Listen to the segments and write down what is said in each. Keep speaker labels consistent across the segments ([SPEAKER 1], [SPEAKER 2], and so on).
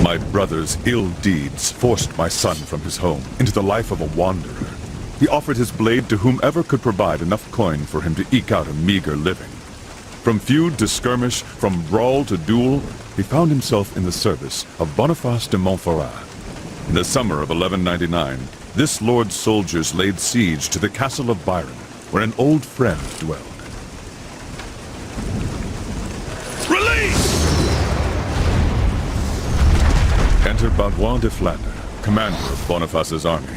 [SPEAKER 1] My brother's ill deeds forced my son from his home into the life of a wanderer. He offered his blade to whomever could provide enough coin for him to eke out a meager living. From feud to skirmish, from brawl to duel, he found himself in the service of Boniface de Montferrat. In the summer of 1199, this lord's soldiers laid siege to the castle of Byron, where an old friend dwelled.
[SPEAKER 2] Release!
[SPEAKER 1] Enter Baudouin de Flandre, commander of Boniface's army.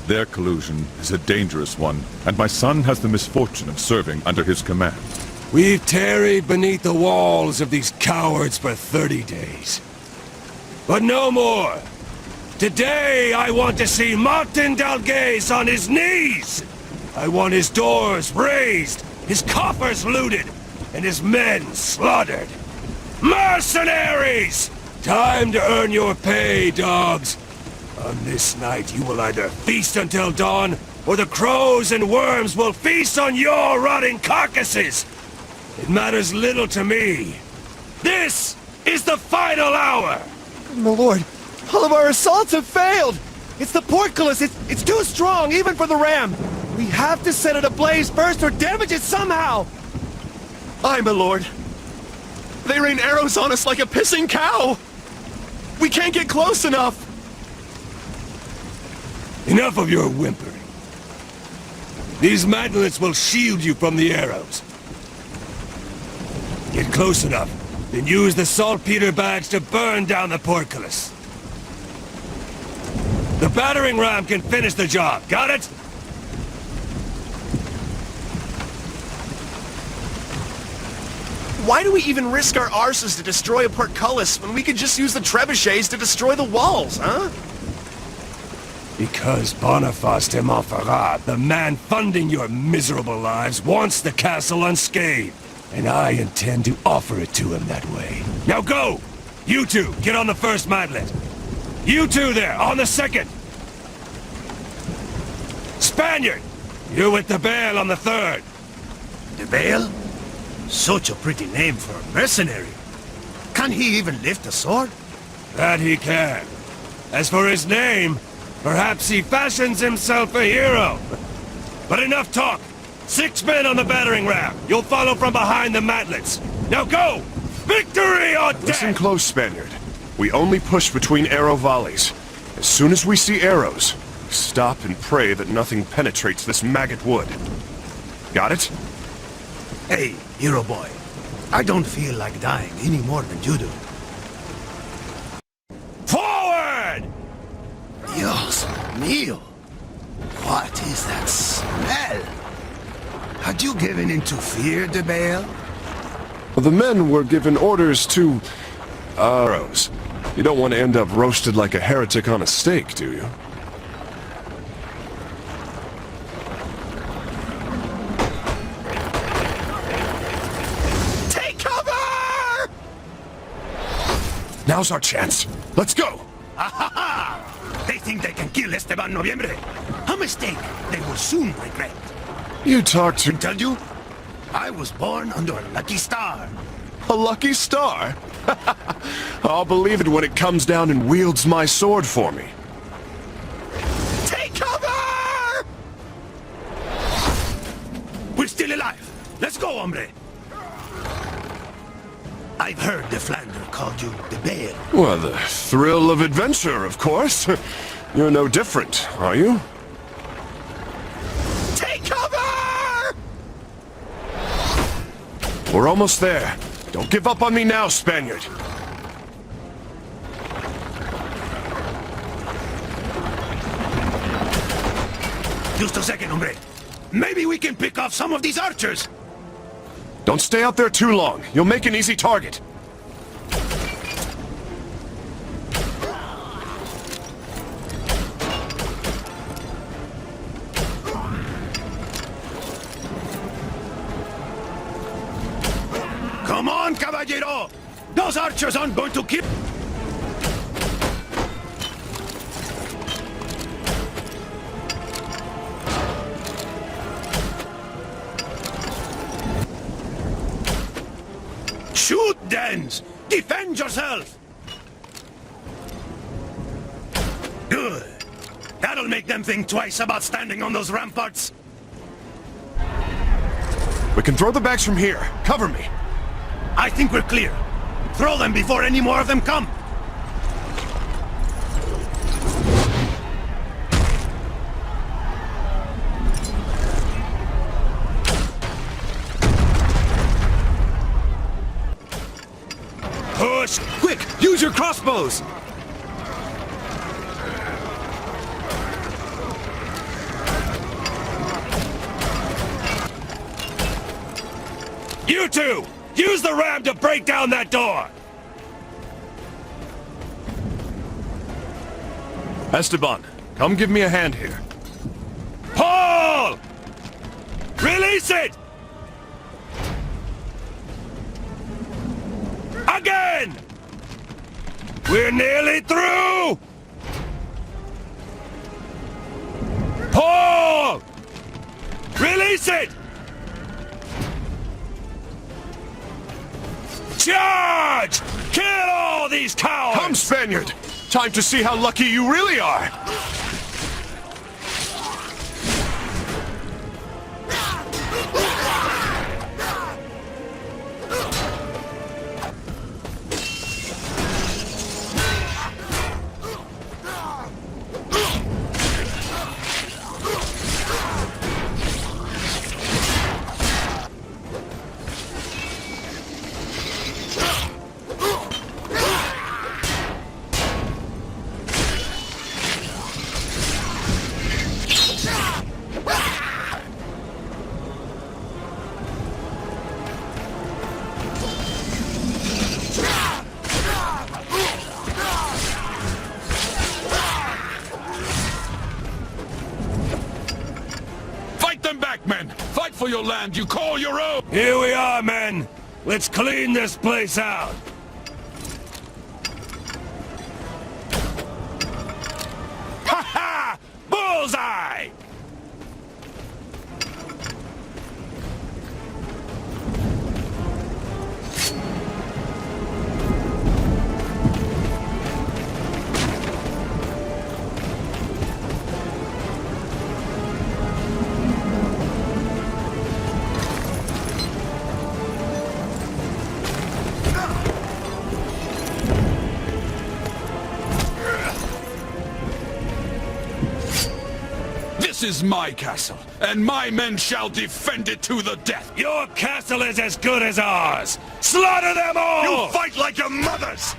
[SPEAKER 1] Their collusion is a dangerous one, and my son has the misfortune of serving under his command.
[SPEAKER 2] We've tarried beneath the walls of these cowards for 30 days. But no more! Today I want to see Martin Dalgais on his knees! I want his doors razed, his coffers looted, and his men slaughtered. Mercenaries! Time to earn your pay, dogs. On this night you will either feast until dawn, or the crows and worms will feast on your rotting carcasses! It matters little to me. This is the final hour!
[SPEAKER 3] My lord, all of our assaults have failed! It's the portcullis! It's too strong, even for the ram! We have to set it ablaze first or damage it somehow! Aye, my lord. They rain arrows on us like a pissing cow! We can't get close enough!
[SPEAKER 2] Enough of your whimpering. These mantlets will shield you from the arrows. Get close enough, then use the saltpeter bags to burn down the portcullis. The battering ram can finish the job, got it?
[SPEAKER 3] Why do we even risk our arses to destroy a portcullis when we could just use the trebuchets to destroy the walls, huh?
[SPEAKER 2] Because Boniface de Montferrat, the man funding your miserable lives, wants the castle unscathed. And I intend to offer it to him that way. Now go! You two, get on the first mantlet. You two there, on the second. Spaniard, you with the Bale on the third.
[SPEAKER 4] The Bale? Such a pretty name for a mercenary. Can he even lift a sword?
[SPEAKER 2] That he can. As for his name, perhaps he fashions himself a hero. But enough talk. 6 men on the battering ram. You'll follow from behind the mantlets. Now go! Victory or death!
[SPEAKER 5] Listen close, Spaniard. We only push between arrow volleys. As soon as we see arrows, we stop and pray that nothing penetrates this maggot wood. Got it?
[SPEAKER 4] Hey, hero boy. I don't feel like dying any more than you do.
[SPEAKER 2] Forward!
[SPEAKER 4] Dios mío. What is that smell? Had you given in to fear, De Bale?
[SPEAKER 5] The men were given orders to... arrows. You don't want to end up roasted like a heretic on a stake, do you?
[SPEAKER 4] Take cover!
[SPEAKER 5] Now's our chance. Let's go!
[SPEAKER 4] They think they can kill Esteban Noviembre. A mistake they will soon regret.
[SPEAKER 5] You talk to...
[SPEAKER 4] Tell you, I was born under a lucky star.
[SPEAKER 5] a lucky star? I'll believe it when it comes down and wields my sword for me.
[SPEAKER 4] Take cover! We're still alive. Let's go, hombre. I've heard the Flandre called you the Bale.
[SPEAKER 5] Well, the thrill of adventure, of course. You're no different, are you?
[SPEAKER 4] Take cover!
[SPEAKER 5] We're almost there. Don't give up on me now, Spaniard.
[SPEAKER 4] Just a second, hombre. Maybe we can pick off some of these archers.
[SPEAKER 5] Don't stay out there too long. You'll make an easy target.
[SPEAKER 4] Come on, caballero! Those archers aren't going to keep... Shoot, Dens! Defend yourself! make them think twice about standing on those ramparts.
[SPEAKER 5] We can throw the bags from here. Cover me.
[SPEAKER 4] I think we're clear. Throw them before any more of them come.
[SPEAKER 3] Push! Quick! Use your crossbows!
[SPEAKER 2] You two! Use the ram to break down that door!
[SPEAKER 5] Esteban, come give me a hand here.
[SPEAKER 2] Paul! Release it! Again! We're nearly through! Paul! Release it! Charge! Kill all these cowards!
[SPEAKER 5] Come, Spaniard! Time to see how lucky you really are!
[SPEAKER 6] For your land you call your own!
[SPEAKER 2] Here we are, men! Let's clean this place out! Ha ha! Bullseye!
[SPEAKER 6] This is my castle, and my men shall defend it to the death!
[SPEAKER 2] Your castle is as good as ours! Slaughter them all!
[SPEAKER 4] You fight like your mothers!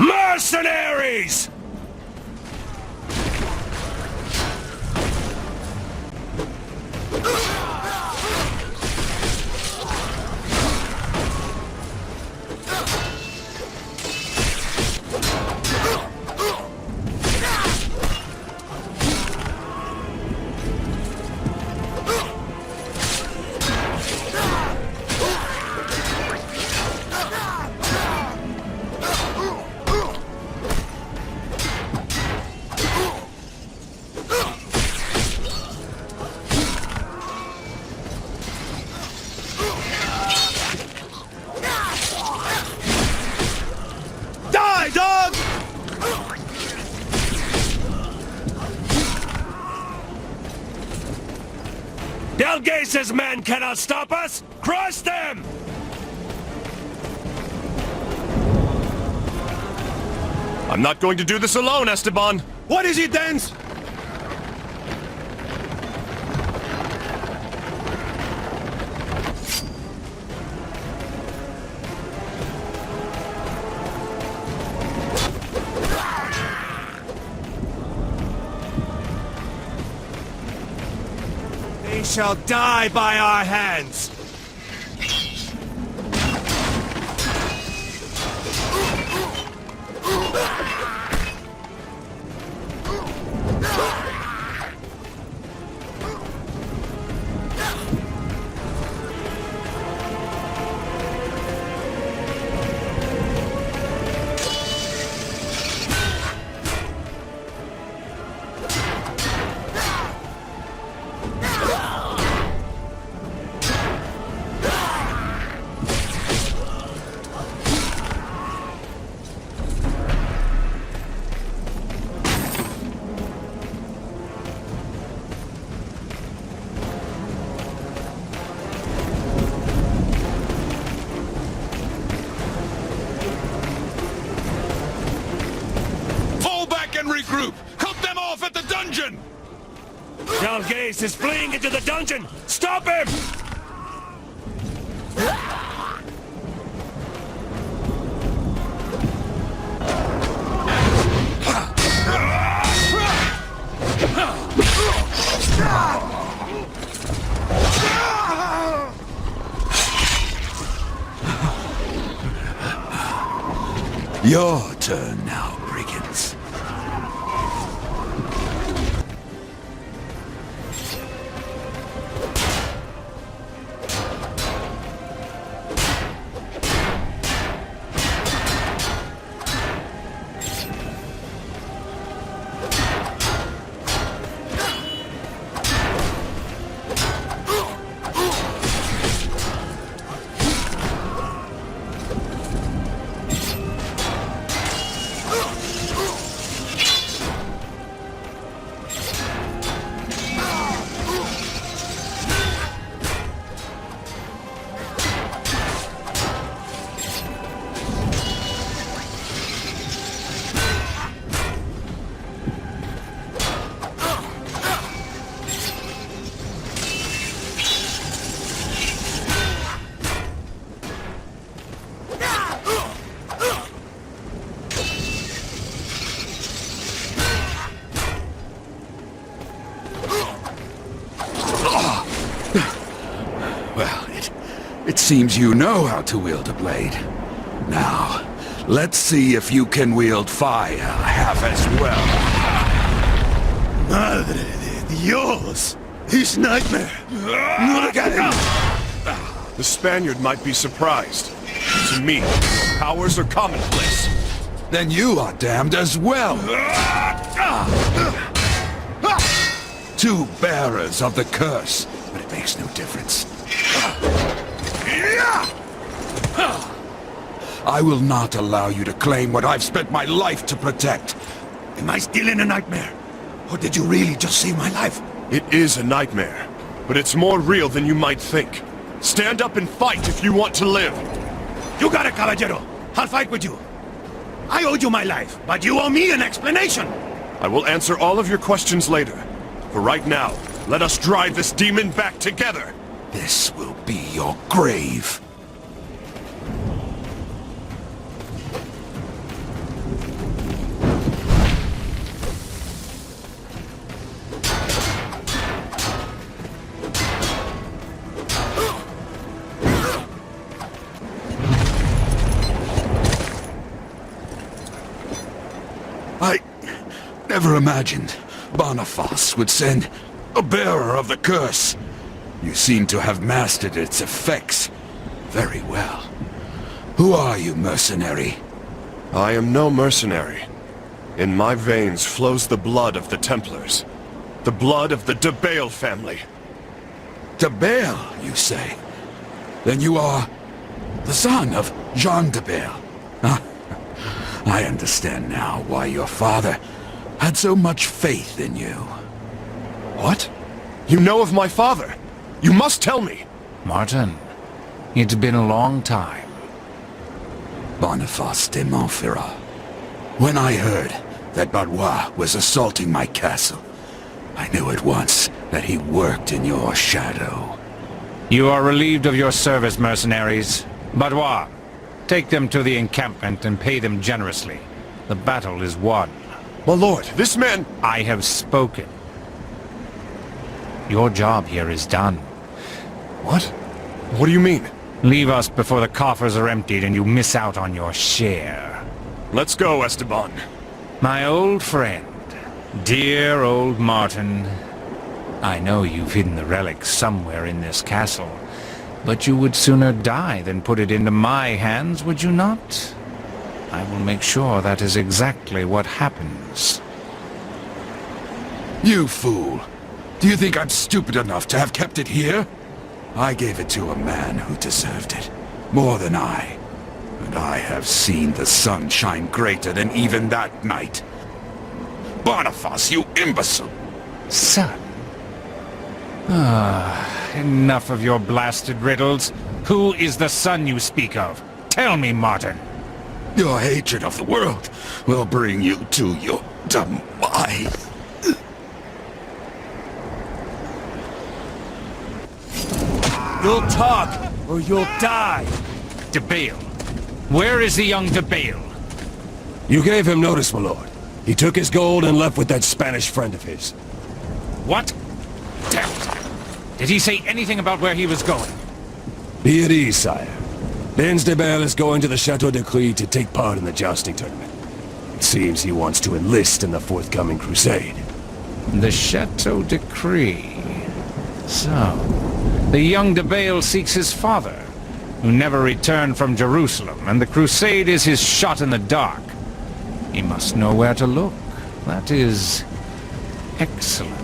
[SPEAKER 2] Mercenaries! Delgace's men cannot stop us! Crush them!
[SPEAKER 5] I'm not going to do this alone, Esteban!
[SPEAKER 3] What is it, Dance? They shall die by our hands!
[SPEAKER 6] group! Cut them off at the dungeon!
[SPEAKER 2] Dalgaze is fleeing into the dungeon! Stop him!
[SPEAKER 4] Your turn now, brigands. It seems you know how to wield a blade. Now, let's see if you can wield fire half as well.
[SPEAKER 3] Madre de Dios! He's nightmare! Look at him!
[SPEAKER 5] The Spaniard might be surprised. To me, your powers are commonplace.
[SPEAKER 4] Then you are damned as well. Two bearers of the curse, but it makes no difference. I will not allow you to claim what I've spent my life to protect. Am I still in a nightmare? Or did you really just save my life?
[SPEAKER 5] It is a nightmare, but it's more real than you might think. Stand up and fight if you want to live.
[SPEAKER 3] You got it, caballero. I'll fight with you. I owed you my life, but you owe me an explanation.
[SPEAKER 5] I will answer all of your questions later. For right now, let us drive this demon back together.
[SPEAKER 4] This will be your grave. I never imagined Boniface would send a bearer of the curse. You seem to have mastered its effects very well. Who are you, mercenary?
[SPEAKER 5] I am no mercenary. In my veins flows the blood of the Templars. The blood of the de Bale family.
[SPEAKER 4] De Bale, you say? Then you are the son of Jean de Bale. Huh? I understand now why your father had so much faith in you.
[SPEAKER 5] What? You know of my father? You must tell me!
[SPEAKER 7] Martin, it's been a long time.
[SPEAKER 4] Boniface de Montferrat. When I heard that Barrois was assaulting my castle, I knew at once that he worked in your shadow.
[SPEAKER 7] You are relieved of your service, mercenaries. Barrois, take them to the encampment and pay them generously. The battle is won.
[SPEAKER 5] My lord, this man...
[SPEAKER 7] I have spoken. Your job here is done.
[SPEAKER 5] What? What do you mean?
[SPEAKER 7] Leave us before the coffers are emptied and you miss out on your share.
[SPEAKER 5] Let's go, Esteban.
[SPEAKER 7] My old friend, dear old Martin. I know you've hidden the relic somewhere in this castle, but you would sooner die than put it into my hands, would you not? I will make sure that is exactly what happens.
[SPEAKER 4] You fool! Do you think I'm stupid enough to have kept it here? I gave it to a man who deserved it, more than I. And I have seen the sun shine greater than even that night. Boniface, you imbecile!
[SPEAKER 7] Son? Enough of your blasted riddles. Who is the son you speak of? Tell me, Martin.
[SPEAKER 4] Your hatred of the world will bring you to your demise.
[SPEAKER 3] die. You'll talk, or you'll die.
[SPEAKER 7] De Bale. Where is the young De Bale?
[SPEAKER 2] You gave him notice, my lord. He took his gold and left with that Spanish friend of his.
[SPEAKER 7] What? Damn it. Did he say anything about where he was going?
[SPEAKER 2] Be at ease, sire. Benz de Bale is going to the Chateau de Clé to take part in the jousting tournament. It seems he wants to enlist in the forthcoming crusade.
[SPEAKER 7] The Chateau de Clé. So, the young De Bale seeks his father, who never returned from Jerusalem, and the crusade is his shot in the dark. He must know where to look. That is excellent.